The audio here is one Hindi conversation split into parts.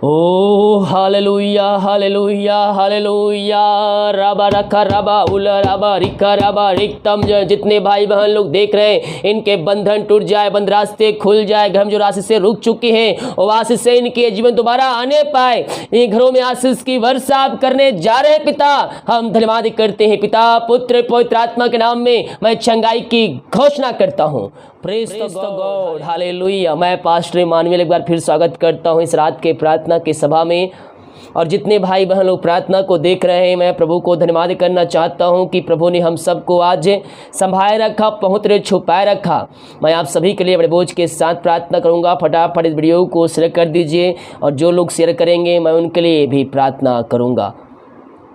ओ हालेलुया हालेलुया हालेलुया। रबा रखा रबा उला रबा रिका रबा रिक्तम। जितने भाई बहन लोग देख रहे हैं, इनके बंधन टूट जाए, बंद रास्ते खुल जाए, घर में जो रास्ते से रुक चुके हैं वो आशीष से इनके जीवन दोबारा आने पाए। इन घरों में आशीष की वर्षा आप करने जा रहे हैं पिता। हम धन्यवाद करते हैं पिता, पुत्र पवित्र आत्मा के नाम में मैं चंगाई की घोषणा करता हूँ। Praise the God hallelujah. मैं पास्टर इमानुएल एक बार फिर स्वागत करता हूँ इस रात के प्रार्थना की सभा में। और जितने भाई बहन लोग प्रार्थना को देख रहे हैं, मैं प्रभु को धन्यवाद करना चाहता हूं कि प्रभु ने हम सबको आज संभाए रखा, पहुँच छुपाए रखा। मैं आप सभी के लिए बड़े बोझ के साथ प्रार्थना करूंगा। फटाफट इस वीडियो को शेयर कर दीजिए, और जो लोग शेयर करेंगे मैं उनके लिए भी प्रार्थना करूंगा।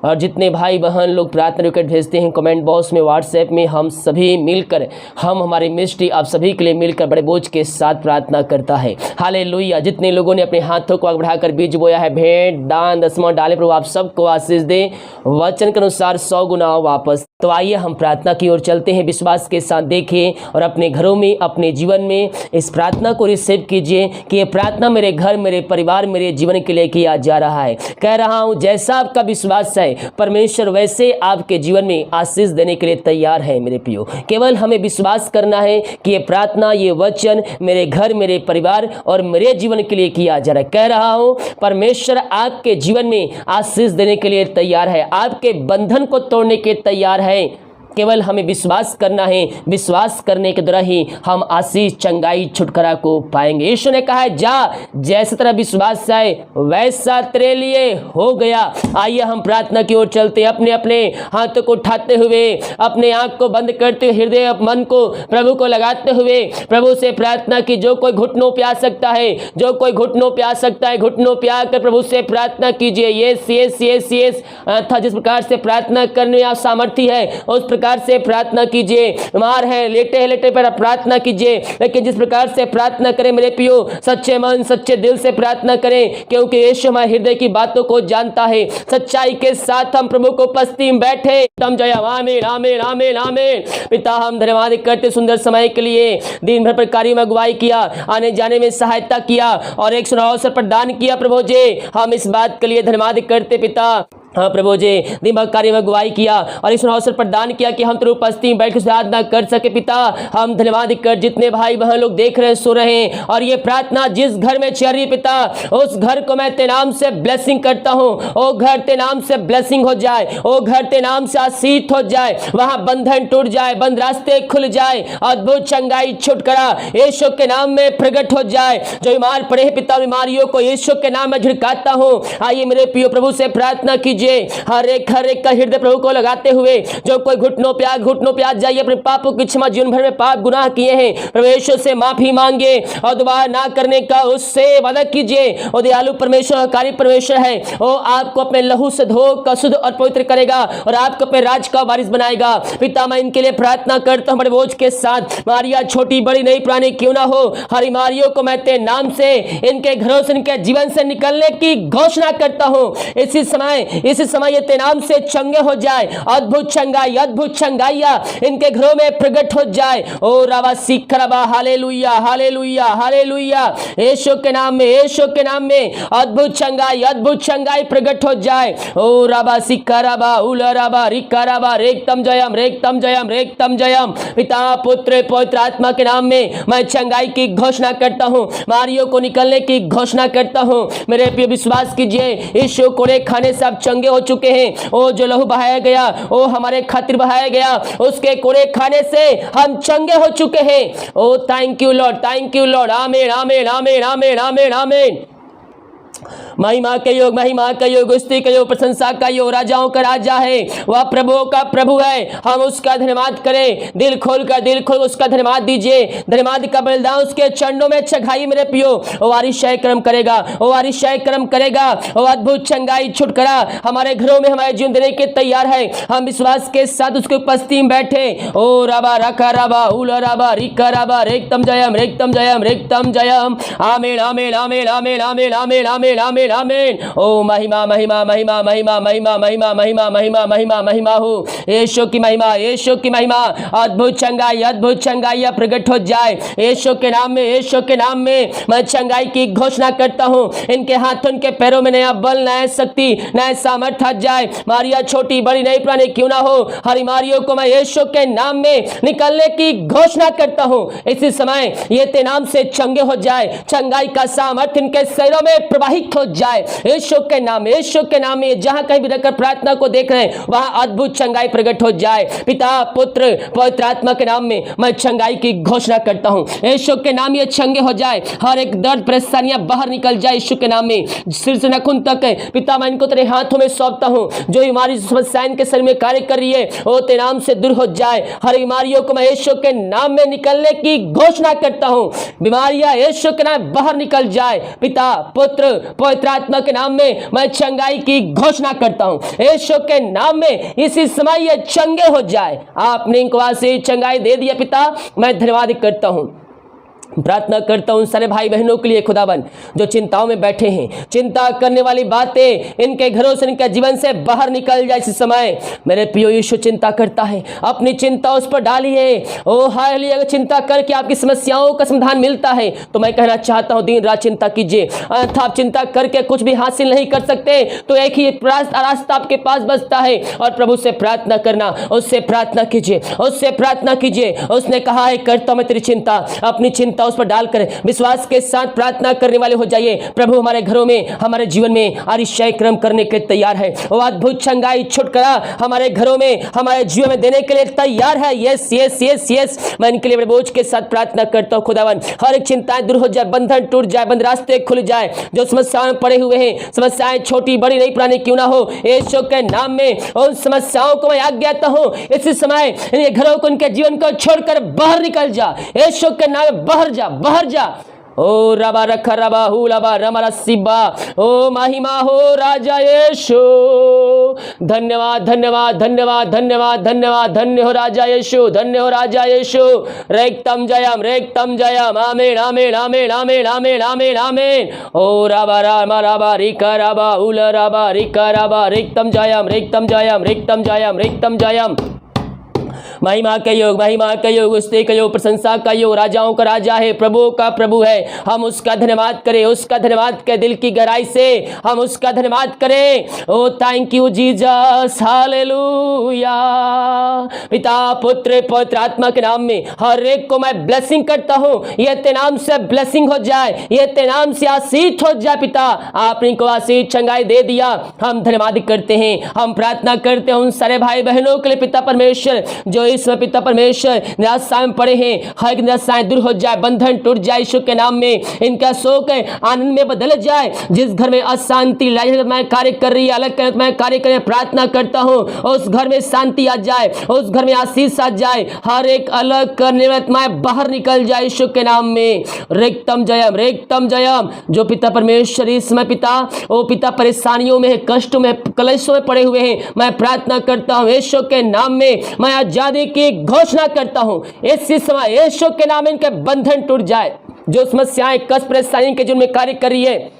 और जितने भाई बहन लोग प्रार्थना रिक्वेस्ट भेजते हैं कमेंट बॉक्स में, व्हाट्सएप में, हम सभी मिलकर, हमारी मिनिस्ट्री आप सभी के लिए मिलकर बड़े बोझ के साथ प्रार्थना करता है। हालेलुया। जितने लोगों ने अपने हाथों को आगे बढ़ाकर बीज बोया है, भेंट दान दसवां डाले, प्रभु आप सबको आशीष दे, वचन के अनुसार 100 गुना वापस। तो आइए हम प्रार्थना की ओर चलते हैं। विश्वास के साथ देखिए और अपने घरों में, अपने जीवन में इस प्रार्थना को रिसीव कीजिए कि ये प्रार्थना मेरे घर, मेरे परिवार, मेरे जीवन के लिए किया जा रहा है। कह रहा हूँ जैसा आपका विश्वास है, परमेश्वर वैसे आपके जीवन में आशीष देने के लिए तैयार है। मेरे प्रियो, केवल हमें विश्वास करना है कि ये प्रार्थना, ये वचन मेरे घर, मेरे परिवार और मेरे जीवन के लिए किया जा रहा है। कह रहा हूं परमेश्वर आपके जीवन में आशीष देने के लिए तैयार है, आपके बंधन को तोड़ने के तैयार है। केवल हमें विश्वास करना है। विश्वास करने के द्वारा ही हम आशीष, चंगाई, छुटकारा को पाएंगे। यीशु ने कहा है जा, जैसे तेरा विश्वास है वैसा तेरे लिए हो गया। आइए हम प्रार्थना की ओर चलते हैं। अपने अपने हाथों को उठाते हुए, अपने आंख को बंद करते हुए, हृदय मन को प्रभु को लगाते हुए प्रभु से प्रार्थना की। जो कोई घुटनों पे आ सकता है, जो कोई घुटनों पे आ सकता है, घुटनों पे आकर प्रभु से प्रार्थना कीजिए। यस यस यस यस था जिस प्रकार से प्रार्थना करने आप सामर्थ्य है उस प्रकार से प्रार्थना कीजिए। बीमार है, लेटे पर प्रार्थना कीजिए, लेकिन जिस प्रकार से प्रार्थना करें मेरे पियो, सच्चे मन सच्चे दिल से प्रार्थना करें, क्योंकि यीशु हमारे हृदय की बातों को जानता है। सच्चाई के साथ हम प्रभु को उपस्थिति में बैठे। तम जय आमीन आमीन आमीन आमीन। पिता हम धन्यवाद करते सुंदर समय के लिए। दिन भर पर कार्य में अगुवाई किया, आने जाने में सहायता किया और एक सुनहरा अवसर प्रदान किया। प्रभु जी हम इस बात के लिए धन्यवाद करते पिता। हाँ प्रभु जी, दिन कार्य में अगुवाई किया और इस अवसर प्रदान किया कि हम तेरे उपस्थिति में बैठ के आराधना कर सके। पिता हम धन्यवाद कर जितने भाई बहन लोग देख रहे हैं, सो रहे हैं, और ये प्रार्थना जिस घर में चल रही पिता, उस घर को मैं तेरे नाम से ब्लेसिंग करता हूँ। ओ घर तेरे नाम से ब्लेसिंग हो जाए, ओ घर तेरे नाम से आशीष हो जाए, वहां बंधन टूट जाए, बंद रास्ते खुल जाए, अद्भुत चंगाई छुटकारा यीशु के नाम में प्रकट हो जाए। जो बीमार पड़े हैं पिता, बीमारियों को यीशु के नाम में झिड़काता हूँ। आइए मेरे प्रियो प्रभु से प्रार्थना कीजिए। हर एक का हृदय प्रभु को लगाते हुए, जो कोई घुटनों पे आ जाइए, अपने पापों की क्षमा, जीवन भर में पाप गुनाह किए हैं परमेश्वर से माफी मांगे और दोबारा ना करने का उससे वादा कीजिए। और दयालु परमेश्वर, कार्य परमेश्वर है, वो आपको अपने लहू से धो कर शुद्ध और पवित्र करेगा और आपको अपने राज का वारिस बनाएगा। पिता मैं इनके लिए प्रार्थना करता हूँ बड़े बोझ के साथ। बीमारियां छोटी बड़ी नई पुरानी क्यों ना हो, हर बीमारियों को मैं तेरे नाम से, इनके घरों से, इनके जीवन से निकलने की घोषणा करता हूँ। इसी समय ये तेरे नाम से चंगे हो जाए, अद्भुत चंगाई, अद्भुत चंगाइया इनके घरों में प्रकट हो जाए। ओ रबा सिखरबा हालेलुया हालेलुया हालेलुया। यीशु के नाम में, यीशु के नाम में अद्भुत चंगाई, अद्भुत चंगाई प्रकट हो जाए। ओ रबा सिखरबा उलरबा रिकरबा रेक्तम जयम रेक्तम जयम रेक्तम जयम। पिता पुत्र पवित्र आत्मा के नाम में मैं चंगाई की घोषणा करता हूँ, बीमारियों को निकलने की घोषणा करता हूँ। मेरे प्रिय विश्वास कीजिए, यीशु कोड़े खाने से आप चंगे हो चुके हैं। ओ जो लहू बहाया गया, ओ हमारे खातिर बहाया गया, उसके कोड़े खाने से हम चंगे हो चुके हैं। Oh thank you Lord, thank you Lord. आमीन आमीन आमीन आमीन आमीन आमीन। महिमा के योग, महिमा का योग, स्तुति का योग, प्रशंसा का योग, राजाओं का राजा है, वह प्रभुओं का प्रभु है। हम उसका धन्यवाद करें, दिल खोल उसका धन्यवाद दीजिए। धन्यवाद का बलिदान उसके चरणों में चढ़ाई मेरे पियो। वो आरिशाय कर्म करेगा, वो आरिशाय कर्म करेगा, वो अद्भुत चंगाई छुटकारा हमारे घरों में हमारे जीवन देने के तैयार है। हम विश्वास के साथ उसके उपस्थिति में बैठे। ओ रबा रखा रबा उल रबा रिका रबा रेक्तम जयम रेक्तम जयम रेक्तम जयम। आमीन आमीन आमीन आमीन आमीन आमीन आमीन आमीन आमीन आमीन। ओ महिमा महिमा महिमा महिमा महिमा महिमा महिमा महिमा महिमा महिमा हो यीशु की महिमा, यीशु की महिमा। अद्भुत चंगाई प्रकट हो जाए यीशु के नाम में, यीशु के नाम में मैं चंगाई की घोषणा करता हूँ। इनके हाथों के पैरों में नया बल, नया शक्ति, नया सामर्थ्य आ जाए। मारिया छोटी बड़ी नई पुरानी क्यों ना हो, हर बीमारियों को मैं यीशु के नाम में निकलने की घोषणा करता हूँ। इसी समय ये ते नाम से चंगे हो जाए, चंगाई का सामर्थ्य इनके शरीरों में प्रवाहित हो जाए यीशु के नाम में, यीशु के नाम में। जहां कहीं भी रहकर प्रार्थना को देख रहे हैं वहां अद्भुत चंगाई प्रकट हो जाए। पिता पुत्र पवित्र आत्मा के नाम में मैं चंगाई की घोषणा करता हूं। यीशु के नाम ये चंगे हो जाए, हर एक दर्द परेशानियां बाहर निकल जाए यीशु के नाम में। सिर से नखुन तक पिता मैं इनको तेरे हाथों में सौंपता हूं। जो बीमारी समस्याएं इनके शरीर में कार्य कर रही है वो तेरे नाम से दूर हो जाए। हर बीमारियों को मैं यीशु के नाम में निकलने की घोषणा करता हूं। बीमारियां यीशु के नाम बाहर निकल जाए। पिता पुत्र पवित्र आत्मा के नाम में मैं चंगाई की घोषणा करता हूं यीशु के नाम में। इसी समय ये चंगे हो जाए। आपने इनको आज से चंगाई दे दिया पिता, मैं धन्यवाद करता हूं। प्रार्थना करता हूं सारे भाई बहनों के लिए खुदावन जो चिंताओं में बैठे हैं, चिंता करने वाली बातें इनके घरों से, इनके जीवन से बाहर निकल जाए। इस समय मेरे प्रियो यीशु चिंता करता है, अपनी चिंता उस पर डालिए। ओ हालेलुया, अगर चिंता करके आपकी समस्याओं का समाधान मिलता है तो मैं कहना चाहता हूं दिन रात चिंता कीजिए। अन्यथा आप चिंता करके कुछ भी हासिल नहीं कर सकते तो एक ही रास्ता आपके पास बचता है और प्रभु से प्रार्थना करना। उससे प्रार्थना कीजिए, उससे प्रार्थना कीजिए। उसने कहा है करता मैं तेरी चिंता, अपनी चिंता उस पर डालकर विश्वास के साथ प्रार्थना करने वाले हो जाइए। प्रभु हमारे घरों में, हमारे जीवन में अतिशय क्रम करने के तैयार है। वो अद्भुत चंगाई छुटकारा हमारे घरों में, हमारे जीवन में देने के लिए तैयार है। यस यस यस यस, मैं इनके लिए बड़े बोझ के साथ प्रार्थना करता हूँ खुदावन। हर एक चिंताएं दूर हो जाए, बंधन टूट जाए, बंद रास्ते खुल जाए। जो समस्याएं पड़े हुए हैं, समस्याएं छोटी बड़ी नई पुरानी क्यों ना हो, यीशु के नाम में उन समस्याओं को मैं आज्ञा देता हूँ। इसी समय इनके घरों को, इनके जीवन को छोड़कर बाहर निकल जा यीशु के नाम में। बाहर जा, बाहर जा। ओ रबा रखा रबा हु लबा रमरा सिब्बा, ओ महिमा हो राजा यीशु। धन्यवाद धन्यवाद धन्यवाद धन्यवाद धन्यवाद, धन्य हो राजा यीशु, धन्य हो राजा यीशु। रेक्तम जयम, रेक्तम जयम। आमीन आमीन आमीन आमीन आमीन आमीन आमीन। ओ रबा रामा रबा रिका रबा उल रबा रिका रबा, रेक्तम जयम, रेक्तम जयम, रेक्तम जयम, रेक्तम जयम। महिमा का योग, महिमा का योग, स्तुति का योग, प्रशंसा का योग। राजाओं का राजा है, प्रभु का प्रभु है। हम उसका धन्यवाद करें, उसका धन्यवाद के दिल की गहराई से हम उसका धन्यवाद करें। ओ थैंक यू जीसस, हालेलुया। पिता पुत्र पवित्र आत्मा के नाम में हर एक को मैं ब्लेसिंग करता हूँ। ये ते नाम से ब्लेसिंग हो जाए, ये ते नाम से आशीष हो जाए। पिता आपने को आशीष चंगाई दे दिया, हम धन्यवाद करते हैं। हम प्रार्थना करते हैं उन सारे भाई बहनों के लिए पिता परमेश्वर जो इस पिता परमेश्वर निराशा में पड़े हैं। हर एक निराशाएं दूर हो जाए, बंधन टूट जाए यीशु के नाम में। इनका शोक आनंद में बदल जाए। जिस घर में अशांति मैं कार्य कर रही है, अलग मैं कार्य कर प्रार्थना करता हूँ, उस घर में शांति आ जाए, उस घर में आशीष आ जाए। हर एक अलग करने में बाहर निकल जाए यीशु के नाम में। रेक्तम जयम, रेक्तम जयम। जो पिता परमेश्वर इस समय पिता ओ पिता परेशानियों में, कष्टों में, कलेशों में पड़े हुए हैं, मैं प्रार्थना करता हूँ यीशु के नाम में। मैं आजादी की घोषणा करता हूं। इसी समय यीशु के नाम इनके बंधन टूट जाए। जो समस्याएं कष्ट परेशानी के जिनमें कार्य कर रही है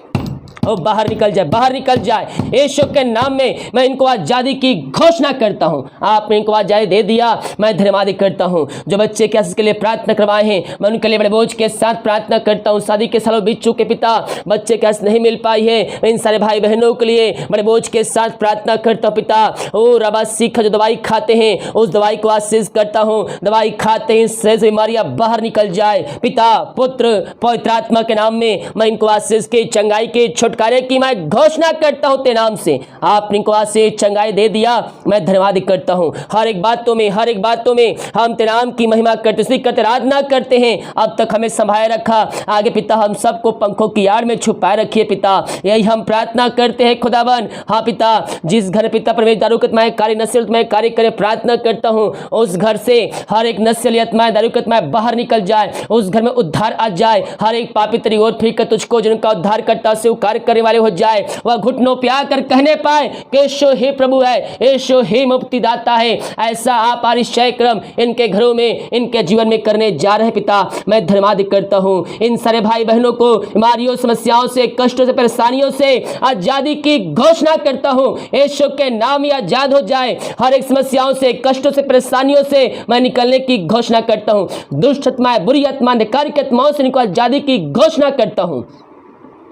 वो बाहर निकल जाए, बाहर निकल जाए यीशु के नाम में। मैं इनको आजादी की घोषणा करता हूं। आपने इनको आजादी दे दिया, मैं धन्यवाद करता हूं। जो बच्चे के लिए प्रार्थना करवाए हैं मैं उनके लिए बड़े बोझ के साथ प्रार्थना करता हूं। शादी के सालों बीत चुके पिता, बच्चे के नहीं मिल पाई है, मैं इन सारे भाई बहनों के लिए बड़े बोझ के साथ प्रार्थना करता हूँ। पिता ओ रबा सीखा जो दवाई खाते हैं उस दवाई को आशीष करता हूँ। दवाई खाते हैं बीमारियां बाहर निकल जाए। पिता पुत्र पवित्र आत्मा के नाम में मैं इनको आशीष के, चंगाई के, छुटकारे की मैं घोषणा करता हूं तेरे नाम से। आपने को आशीष चंगाई दे दिया, मैं धन्यवाद करता हूं। हर एक बातों में, हर एक बातों में हम तेरे नाम की महिमा करते करते आराधना करते हैं। अब तक हमें संभाले रखा, आगे पिता हम सबको पंखों की आड़ में छुपाए रखिए पिता। यही हम प्रार्थना करते हैं खुदावन। हाँ पिता, जिस घर पिता परमेश्वर दारूकतमय कार्य, नस्लमय कार्य करे, प्रार्थना करता हूँ उस घर से हर एक नस्लियतमय दारूकतमय बाहर निकल जाए। उस घर में उद्धार आ जाए। हर एक पापी तेरी ओर फिर कर तुझको जिनका उद्धार करता स्वीकार करने वाले हो जाए, वह घुटनों पे आकर कहने पाए कि यीशु ही प्रभु है, यीशु ही मुक्तिदाता है। ऐसा आप आरिशाय क्रम इनके घरों में, इनके जीवन में करने जा रहे पिता। मैं धन्यवाद करता हूँ इन सारे भाई बहनों को बीमारियों, समस्याओं से, कष्टों से, परेशानियों से आजादी की घोषणा करता हूँ। यीशु के नाम ही आजाद हो जाए। हर एक समस्याओं से, कष्टों से, परेशानियों से मैं निकलने की घोषणा करता हूँ। दुष्ट आत्माएं, बुरी आत्मा, अंधकार की आत्माओं से इनको आजादी की घोषणा करता हूँ।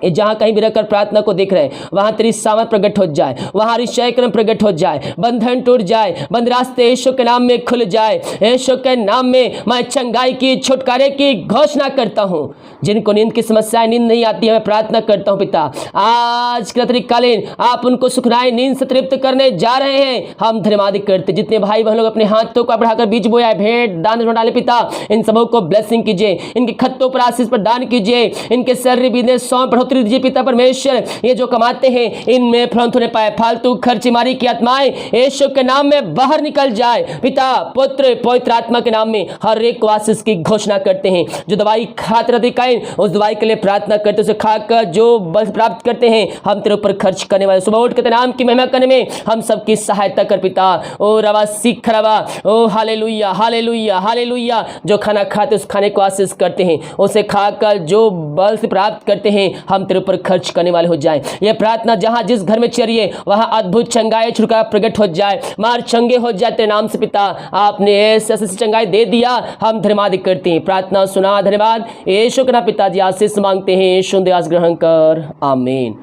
ये जहाँ कहीं भी रहकर प्रार्थना को देख रहे हैं, वहाँ तेरी सामर्थ प्रकट हो जाए, वहाँ आरिशाय क्रम प्रकट हो जाए, बंधन टूट जाए, बंद रास्ते यीशु के नाम में खुल जाए। यीशु के नाम में मैं चंगाई की, छुटकारे की घोषणा करता हूँ। जिनको नींद की समस्याएं, नींद नहीं आती है, मैं प्रार्थना करता हूँ पिता, आज के रात्रिकालीन आप उनको सुखनाई नींद से तृप्त करने जा रहे हैं। हम धन्यवाद करते। जितने भाई बहन लोग अपने हाथों को बढ़ाकर बीज बोया, भेंट दान डाले पिता, इन सबों को ब्लेसिंग कीजिए, इनके खत्तों पर आशीष प्रदान कीजिए, इनके सैलरी, बिजनेस, सौंप बढ़ोतरी दीजिए पिता परमेश्वर। ये जो कमाते हैं इनमें फलंत होने पाए, फालतू खर्चीमारी की आत्माएं यीशु के नाम में बाहर निकल जाए पिता। पुत्र पवित्र आत्मा के नाम में हर एक को आशीष की घोषणा करते हैं। जो दवाई खाते रहते काइन, उस दवाई के लिए प्रार्थना करते, उसे खाकर जो बल प्राप्त करते हैं, हम तेरे ऊपर खर्च करने वाले सुबह उठ के तेरे नाम की महिमा करने में हम सबकी सहायता कर पिता। ओ रवा सीख रवा, ओ हालेलुया हालेलुया हालेलुया। जो खाना खाते उस खाने को आशीष करते हैं, उसे खाकर जो बल से प्राप्त करते हैं, हम तेरे ऊपर खर्च करने वाले हो जाए। यह प्रार्थना जहां जिस घर में चलिए वहां अद्भुत चंगाई, छुटकारा प्रकट हो जाए, मार चंगे हो जाए तेरे नाम से पिता। आपने ऐसे चंगाई दे दिया, हम धन्यवाद करते हैं। प्रार्थना सुना, धन्यवाद यीशु के नाम पिताजी आशीष मांगते हैं, यीशु दयास ग्रहण कर, आमीन।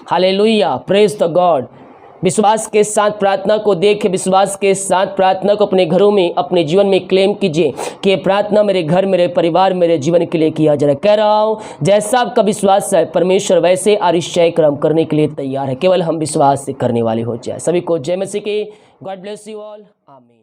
Hallelujah, praise the God. विश्वास के साथ प्रार्थना को देखें, विश्वास के साथ प्रार्थना को अपने घरों में, अपने जीवन में क्लेम कीजिए कि ये प्रार्थना मेरे घर, मेरे परिवार, मेरे जीवन के लिए किया जा रहा है। कह रहा हूँ जैसा आपका विश्वास है, परमेश्वर वैसे आरिशाय क्रम करने के लिए तैयार है। केवल हम विश्वास से करने वाले हो जाए। सभी को जय मसीह की। गॉड ब्लेस यू ऑल, आमीन।